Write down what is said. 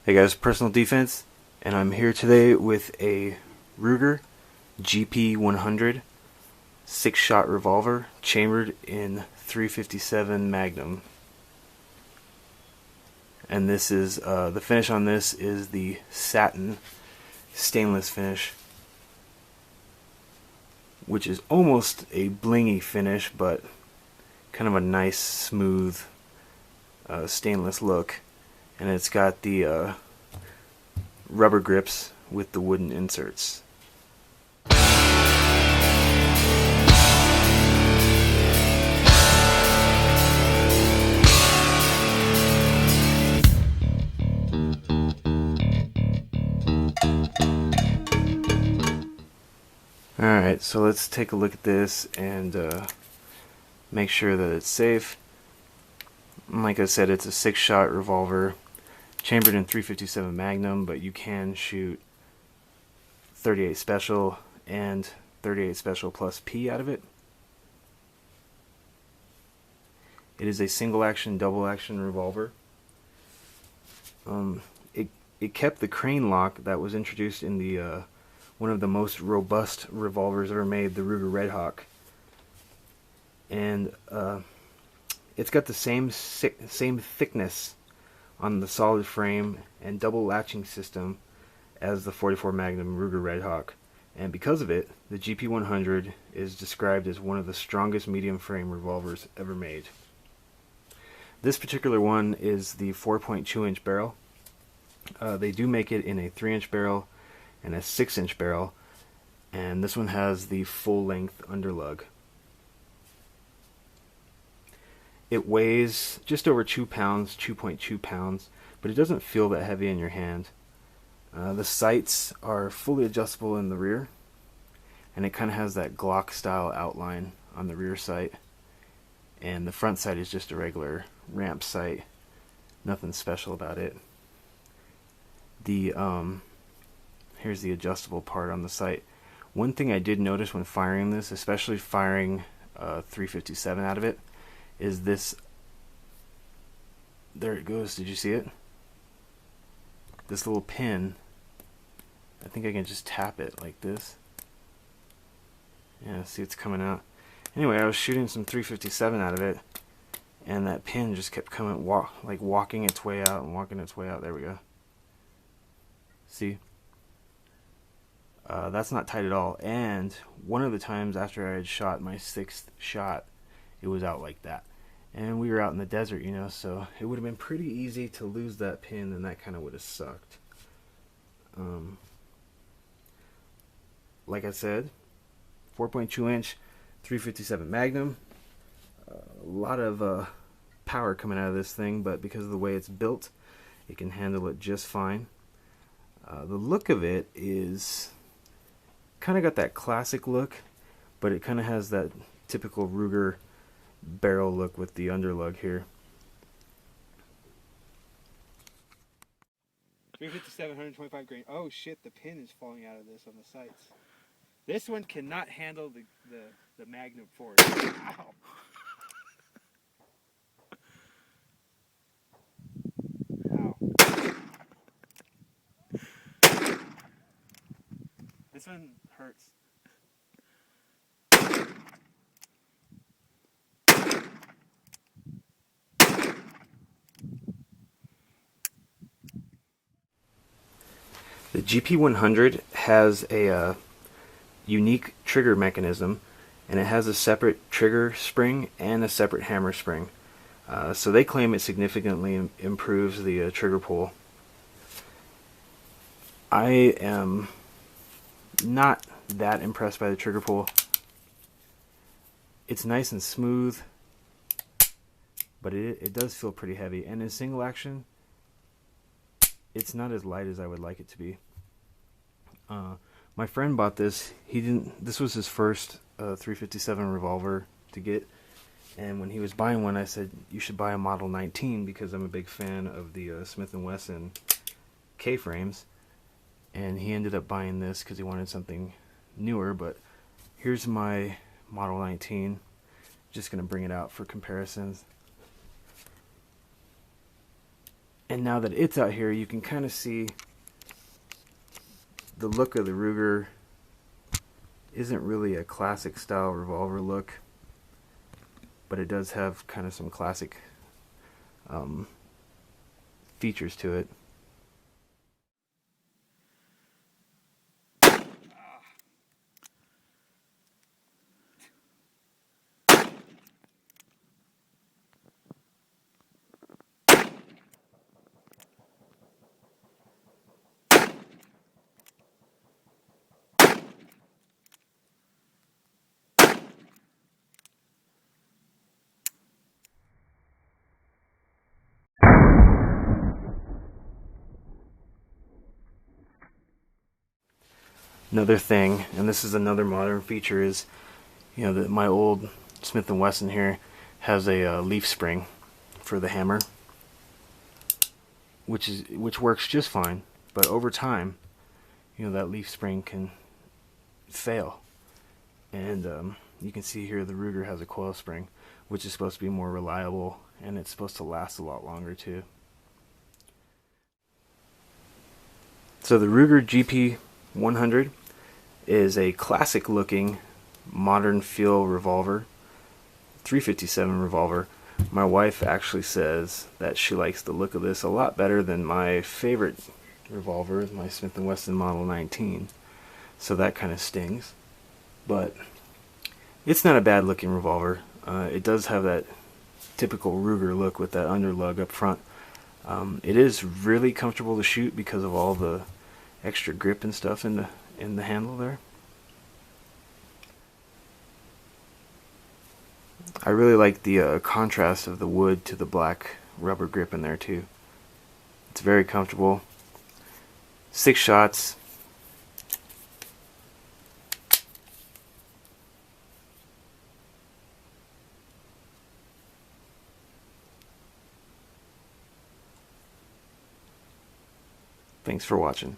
Hey guys, Personal Defense, and I'm here today with a Ruger GP100 6-shot revolver chambered in 357 Magnum. And this is the finish on this is the satin stainless finish, which is almost a blingy finish, but kind of a nice smooth stainless look. And it's got the rubber grips with the wooden inserts. Alright, so let's take a look at this and make sure that it's safe. Like I said, it's a 6-shot revolver chambered in 357 Magnum, but you can shoot 38 Special and 38 Special plus P out of it. It is a single action, double action revolver. It kept the crane lock that was introduced in the one of the most robust revolvers ever made, the Ruger Red Hawk, and it's got the same thickness on the solid frame and double latching system as the 44 Magnum Ruger Red Hawk, and because of it, the GP100 is described as one of the strongest medium frame revolvers ever made. This particular one is the 4.2 inch barrel. They do make it in a 3-inch barrel and a 6-inch barrel, and this one has the full length underlug. It weighs just over 2 pounds, 2.2 pounds, but it doesn't feel that heavy in your hand. The sights are fully adjustable in the rear, and it kind of has that Glock style outline on the rear sight, and the front sight is just a regular ramp sight, nothing special about it. The here's the adjustable part on the sight. One thing I did notice when firing this, especially firing 357 out of it, is this. There it goes. Did you see it? This little pin. I think I can just tap it like this. Yeah, see, it's coming out. Anyway, I was shooting some 357 out of it, and that pin just kept coming, walking its way out and walking its way out. There we go. See? That's not tight at all. And one of the times after I had shot my 6th shot, it was out like that. And we were out in the desert, you know, so it would have been pretty easy to lose that pin, and that kind of would have sucked. Like I said, 4.2 inch, 357 Magnum. A lot of power coming out of this thing, but because of the way it's built, it can handle it just fine. The look of it is kind of got that classic look, but it kind of has that typical Ruger barrel look with the underlug here. 357, 125 grain. Oh shit, the pin is falling out of this on the sights. This one cannot handle the Magnum force. Ow. Ow. This one hurts. The GP100 has a unique trigger mechanism, and it has a separate trigger spring and a separate hammer spring. So they claim it significantly improves the trigger pull. I am not that impressed by the trigger pull. It's nice and smooth, but it does feel pretty heavy. And in single action, it's not as light as I would like it to be. My friend bought this. This was his first 357 revolver to get, and when he was buying one, I said, you should buy a Model 19, because I'm a big fan of the Smith & Wesson K-frames, and he ended up buying this because he wanted something newer. But here's my Model 19. Just going to bring it out for comparisons. And now that it's out here, you can kind of see the look of the Ruger isn't really a classic style revolver look, but it does have kind of some classic features to it. Another thing, and this is another modern feature, is that my old Smith & Wesson here has a leaf spring for the hammer, which works just fine. But over time, that leaf spring can fail, and you can see here the Ruger has a coil spring, which is supposed to be more reliable, and it's supposed to last a lot longer too. So the Ruger GP100 is a classic looking modern feel revolver, 357 revolver. My wife actually says that she likes the look of this a lot better than my favorite revolver, my Smith & Wesson Model 19. So that kind of stings. But it's not a bad looking revolver. It does have that typical Ruger look with that underlug up front. It is really comfortable to shoot because of all the extra grip and stuff in the handle there. I really like the contrast of the wood to the black rubber grip in there too. It's very comfortable. 6 shots. Thanks for watching.